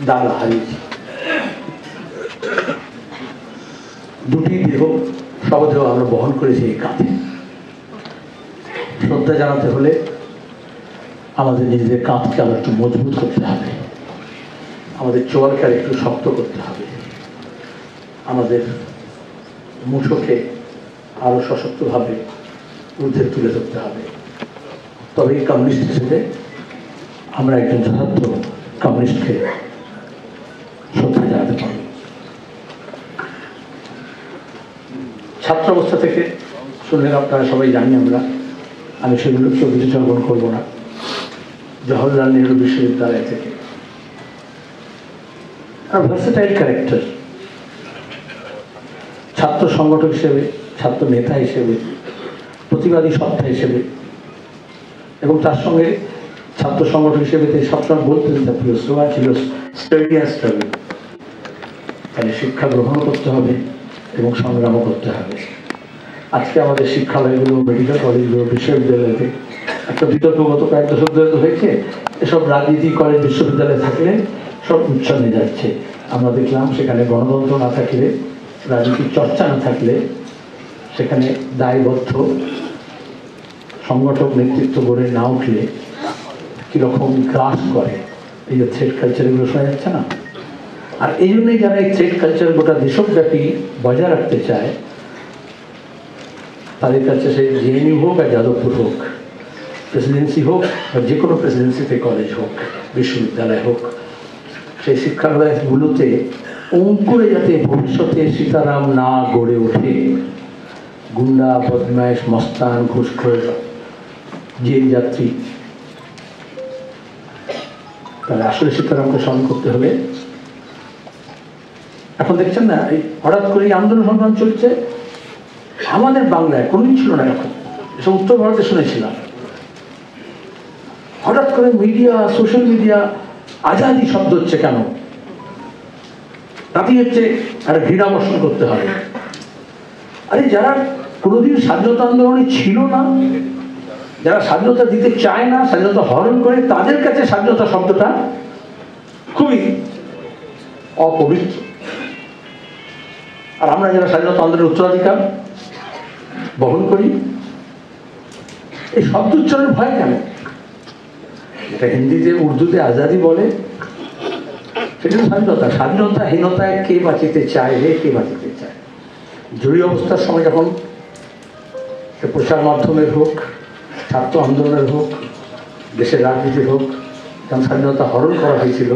দাদা হারিয়েছি। দুটি দেহ শবদেহ আমরা বহন করেছি এই কাঁধে। শ্রদ্ধা জানাতে হলে আমাদের নিজেদের কাঁধকে আবার একটু মজবুত করতে হবে, আমাদের চোয়ালকে আর একটু শক্ত করতে হবে, আমাদের মুঠোকে আরো সশক্তভাবে ঊর্ধ্বে তুলে ধরতে হবে। তবে কমিউনিস্ট হিসেবে আমরা একজন যথার্থ কমিউনিস্টকে শ্রদ্ধা জানাতে পারব। ছাত্র অবস্থা থেকে শুনলেন আপনারা সবাই জানি আমরা, আমি সেগুলো কেউ বিবেচনা করবো না। জওহরলাল নেহরু বিশ্ববিদ্যালয় থেকে ভার্সেটাইল ক্যারেক্টার, ছাত্র সংগঠক হিসেবে, ছাত্র নেতা হিসেবে, প্রতিবাদী সত্তা হিসেবে, এবং তার সঙ্গে ছাত্র সংগঠক হিসেবে তিনি সবসময় বলতেন তার প্রিয় স্লোগান ছিল স্টাডি অ্যান্ড স্ট্রাগল। তাহলে শিক্ষা গ্রহণ করতে হবে এবং সংগ্রামও করতে হবে। আজকে আমাদের শিক্ষালয়গুলো, মেডিকেল কলেজগুলো, বিশ্ববিদ্যালয়তে একটা বিতর্ক গত কয়েক দশক ধরে হয়েছে, এসব রাজনীতি কলেজ বিশ্ববিদ্যালয়ে থাকলে সব উচ্ছন্নে যাচ্ছে। আমরা দেখলাম সেখানে গণতন্ত্র না থাকলে, রাজনীতির চর্চা না থাকলে, সেখানে দায়বদ্ধ সংগঠক নেতৃত্ব গড়ে না উঠলে কীরকম গ্রাস করে, এই যে থ্রেড কালচার, এগুলো শোনা যাচ্ছে না। আর এই জন্যই যারা এই থ্রেড কালচার গোটা দেশব্যাপী বজায় রাখতে চায়, তাদের কাছে সেই জেএনইউ হোক আর যাদবপুর হোক, প্রেসিডেন্সি হোক বা যে কোনো প্রেসিডেন্সিতে কলেজ হোক, বিশ্ববিদ্যালয় হোক, সেই শিক্ষালয়গুলোতে অঙ্কুরে যাতে ভবিষ্যতে সীতারাম না গড়ে ওঠে, গুন্ডা, বদমাইশ, মস্তান, ঘুষখোর, জেল যাত্রী, তাহলে আসলে সীতারামকে স্মরণ করতে হবে। এখন দেখছেন না, এই হঠাৎ করে আন্দোলন সংগ্রাম চলছে আমাদের বাংলায়, কোনোদিন ছিল না। এখন এসব উত্তর ভারতে শুনেছিলাম, হঠাৎ করে মিডিয়া, সোশ্যাল মিডিয়া আজাদি শব্দ হচ্ছে কেন? তাতেই হচ্ছে একটা ঘৃণা পোষণ করতে হবে। আরে যারা কোনোদিন স্বাধীনতা আন্দোলনে ছিল না, যারা স্বাধীনতা দিতে চায় না, স্বাধীনতা হরণ করে, তাদের কাছে স্বাধীনতা শব্দটা খুবই অপবিত্র। আর আমরা যারা স্বাধীনতা আন্দোলনের উত্তরাধিকার বহন করি, এই শব্দ উচ্চারণের ভয় কেন? এটা হিন্দিতে, উর্দুতে আজাদি বলে, সেটা স্বাধীনতা। স্বাধীনতাহীনতায় কে বাঁচিতে চায় রে, কে বাঁচিতে চায়? জরুরি অবস্থার সময় যখন প্রচার মাধ্যমের হোক, ছাত্র আন্দোলনের হোক, দেশের রাজনীতির হোক, যখন স্বাধীনতা হরণ করা হয়েছিল,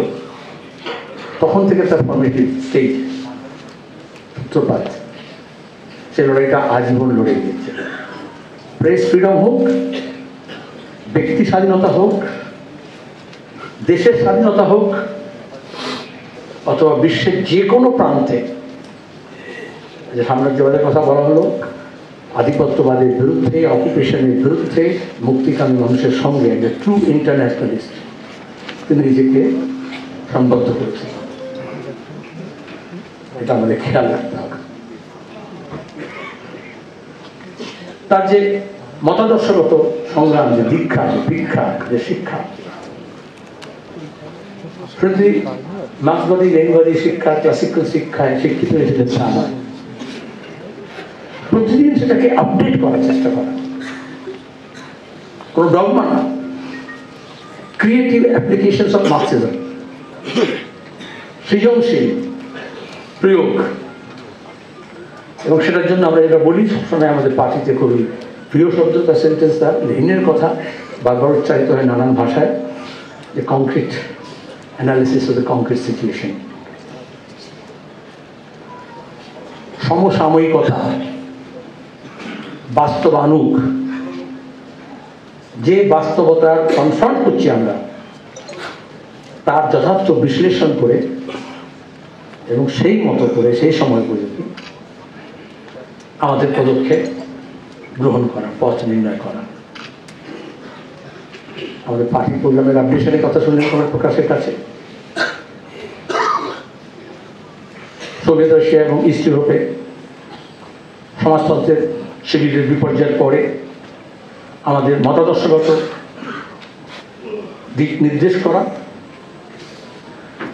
তখন থেকে তার ফর্মেটিভ স্টেজ সূত্রপাত, সে লড়াইটা আজীবন লড়ে গিয়েছে। প্রেস ফ্রিডম হোক, ব্যক্তি স্বাধীনতা হোক, দেশের স্বাধীনতা হোক, অথবা বিশ্বের যে কোনো প্রান্তে, যে সাম্রাজ্যবাদের কথা বলা হলো, আধিপত্যবাদের বিরুদ্ধে, অকুপেশনের বিরুদ্ধে মুক্তিকামী মানুষের সঙ্গে একটা ট্রু ইন্টারন্যাশনালিস্ট তিনি নিজেকে সম্বদ্ধ করেছেন। এটা আমাদের খেয়াল রাখতে হবে। তার যে মতাদর্শগত সংগ্রাম, যে দীক্ষা, যে ভিক্ষা, যে শিক্ষা, প্রতি মার্ক্সবাদী, লেনিনবাদী শিক্ষা, ক্লাসিক্যাল শিক্ষায় শিক্ষিত হয়েছিলেন তা নয়। প্রতিদিন সেটাকে আপডেট করার চেষ্টা করা, কোনো ডগমা না, ক্রিয়েটিভ অ্যাপ্লিকেশনস অফ মার্কসিজম, সৃজনশীল প্রয়োগ। এবং সেটার জন্য আমরা যেটা বলি সবসময়, আমাদের পার্টিতে খুবই প্রিয় শব্দ, তার সেন্টেন্সটা লেনিনের কথা বারবার উচ্চারিত হয় নানান ভাষায়, যে concrete analysis of the concrete situation, সমসাময়িকতা, বাস্তবানুগ, যে বাস্তবতা কনফ্রন্ট করছি আমরা, তার যথার্থ বিশ্লেষণ করে এবং সেই মতো করে সেই সময় পর্যন্ত আমাদের পদক্ষেপ গ্রহণ করা, পথ নির্ণয় করা। আমাদের পার্টি প্রোগ্রামের আপডেশনের কথা শুনলেন তোমার প্রকাশের কাছে। সোভিয়েত রাশিয়া এবং ইস্ট ইউরোপে সমাজতন্ত্রের শিবিরের বিপর্যয়ের পরে আমাদের মতাদর্শগত দিক নির্দেশ করা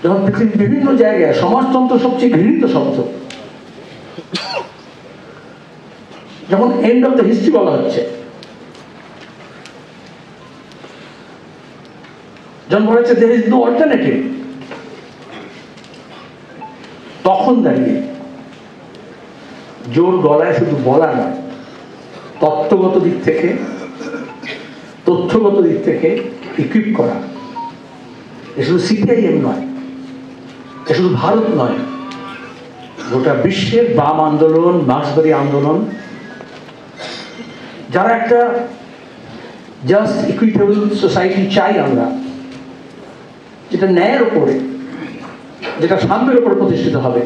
যখন পৃথিবীর বিভিন্ন জায়গায় সমাজতন্ত্র সবচেয়ে ঘৃণিত শব্দ, যখন এন্ড অফ দ্য হিস্ট্রি বলা হচ্ছে, যখন বলেছে there is no alternative, তখন দাঁড়িয়ে জোর গলায় শুধু বলা নয়, তত্ত্বগত দিক থেকে, তথ্যগত দিক থেকে ইকুইপ করা। এ শুধু সিপিআইএম নয়, এ শুধু ভারত নয়, গোটা বিশ্বের বাম আন্দোলন, মার্ক্সবাদী আন্দোলন, যারা একটা জাস্ট ইকুইটেবল সোসাইটি চাই আমরা, যেটা ন্যায়ের উপরে, যেটা সাম্যের উপর প্রতিষ্ঠিত হবে,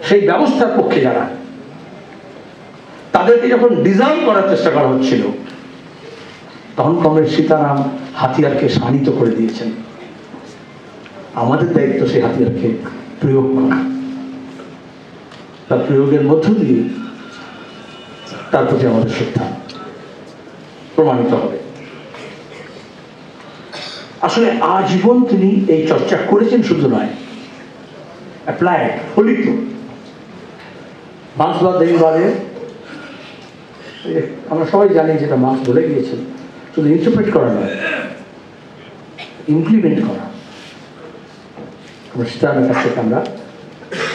সেই ব্যবস্থার পক্ষে যারা, তাদেরকে যখন ডিজাইন করার চেষ্টা করা হচ্ছিল, তখন কমরেড সীতারাম হাতিয়ারকে শানিত করে দিয়েছেন। আমাদের দায়িত্ব সেই হাতিয়ারকে প্রয়োগ করা, তার প্রয়োগের মধ্য দিয়ে তার প্রতি আমাদের শ্রদ্ধা প্রমাণিত হবে। আসলে আজীবন তিনি এই চর্চা করেছেন, শুধু নয়, অ্যাপ্লাইড, ফলিত। মার্ক্সবাদের, আমরা সবাই জানি যেটা মার্ক্স বলে গিয়েছেন, শুধু ইন্টারপ্রেট করা নয়, ইমপ্লিমেন্ট করা। আমরা সীতারামের কাছ থেকে আমরা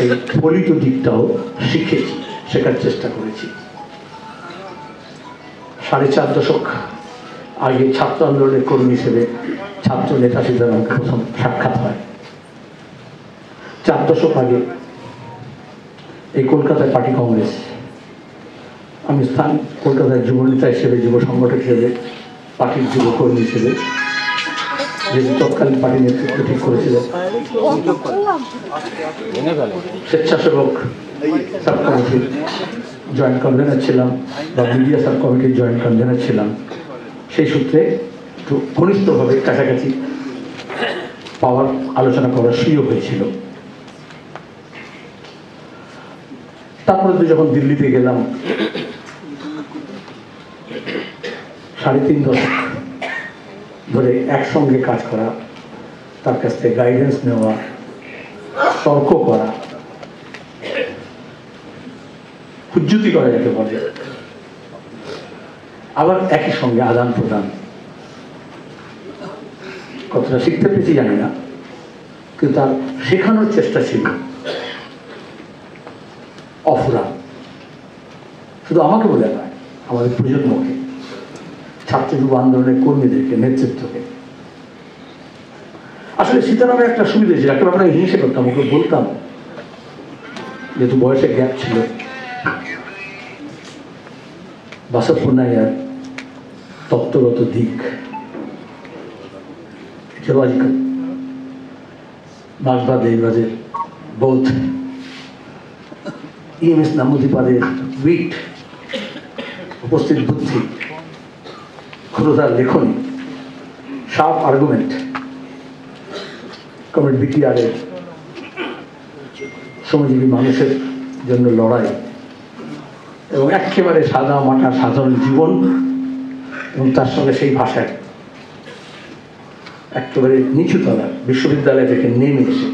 এই ফলিত দিকটাও শিখেছি, শেখার চেষ্টা করেছি। 4.5 দশক আগে ছাত্র আন্দোলনের কর্মী হিসেবে ছাত্র নেতা সীতারামকে প্রথম সাক্ষাৎ হয়। 4 দশক আগে এই কলকাতায় পার্টি কংগ্রেস, আমি কলকাতায় যুব নেতা হিসেবে, যুব সংগঠক হিসেবে, পার্টির যুব কর্মী হিসেবে, যেহেতু তৎকালীন পার্টি নেতৃত্ব ঠিক করেছিলেন, স্বেচ্ছাসেবক সাব কমিটির জয়েন্ট কনভেনার ছিলাম, বা মিডিয়া সাব কমিটির জয়েন্ট কনভেনার ছিলাম। সেই সূত্রে একটু ঘনিষ্ঠভাবে কাছাকাছি পাওয়ার, আলোচনা করার সুযোগ হয়েছিল। তারপরে তো যখন দিল্লিতে গেলাম, 3.5 দশক ধরে একসঙ্গে কাজ করা, তার কাছ থেকে গাইডেন্স নেওয়া, তর্ক করা, হুজ্জুতি করা যাকে বলে, আবার একই সঙ্গে আদান প্রদান। কতটা শিখতে পেরেছি জানি না, কিন্তু তার শেখানোর চেষ্টা ছিল অফুরান। শুধু আমাকে বলে নয়, আমাদের প্রজন্মকে, ছাত্র যুব আন্দোলনের কর্মীদেরকে, নেতৃত্বকে। আসলে সীতারামের একটা সুবিধা ছিল, একটা ব্যাপারে হিংসে করতাম, ওকে বলতাম, যেহেতু বয়সের গ্যাপ ছিল, বাসবপুর্ণাইয়ার তত্ত্বগত দিক, থিওলজিক্যাল, মার্ক্সবাদের বোধ, EMS নামুদিপাদের উইট, উপস্থিত বুদ্ধি, ক্ষুদ্রতার লেখনী, শার্প আর্গুমেন্ট, কমরেড বিটিআরের শ্রমজীবী মানুষের জন্য লড়াই, এবং একেবারে সাদা মাটা সাধারণ জীবন, এবং তার সঙ্গে সেই ভাষায় একেবারে নিচুতলা বিশ্ববিদ্যালয় থেকে নেমে এসে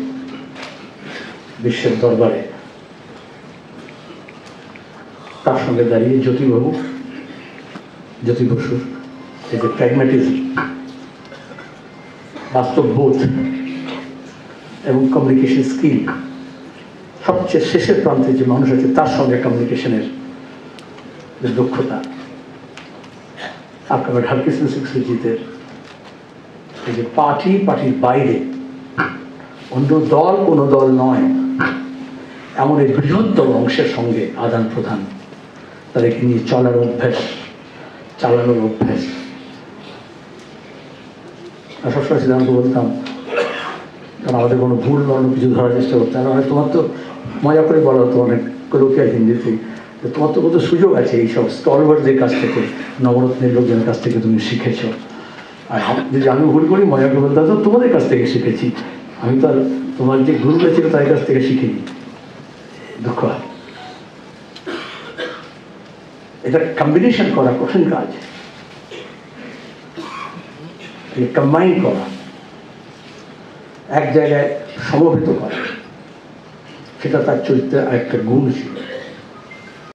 বিশ্বের দরবারে তার সঙ্গে দাঁড়িয়ে জ্যোতি বসুর এই যে প্র্যাগম্যাটিজম, বাস্তববোধ এবং কমিউনিকেশন স্কিল, সবচেয়ে শেষের প্রান্তে যে মানুষ আছে তার সঙ্গে কমিউনিকেশনের যে দক্ষতা, আপনার হরকৃষ্ণ সিং সুরজিতের এই যে পার্টির বাইরে অন্য দল কোনো দল নয় এমন এই বৃহত্তর অংশের সঙ্গে আদান প্রদান, তাদেরকে নিয়ে চলার অভ্যাস, চালানোর অভ্যাস। সবসময় সিদ্ধান্ত বলতাম, কারণ আমাদের কোনো ভুল অন্য কিছু ধরার চেষ্টা করতাম, মানে তোমার তো মজা করে বলা হতো অনেক লোকের হিন্দিতে, তোমার তো কত সুযোগ আছে এইসব স্টলওয়ার্ডদের কাছ থেকে, নবরত্নের লোকজনের কাছ থেকে তুমি শিখেছ। আর যদি আমি ভুল করি, মজা করে বলতাম, তো তোমাদের কাছ থেকে শিখেছি, আমি তো আর তোমার যে গুরুরা ছিল তাদের কাছ থেকে শিখিনি। দুঃখ হয়, এটা কম্বিনেশন করা কঠিন কাজ, কম্বাইন করা। এক জায়গায় সমবেত করে, সেটা তার চরিত্রের আরেকটা গুণ ছিল।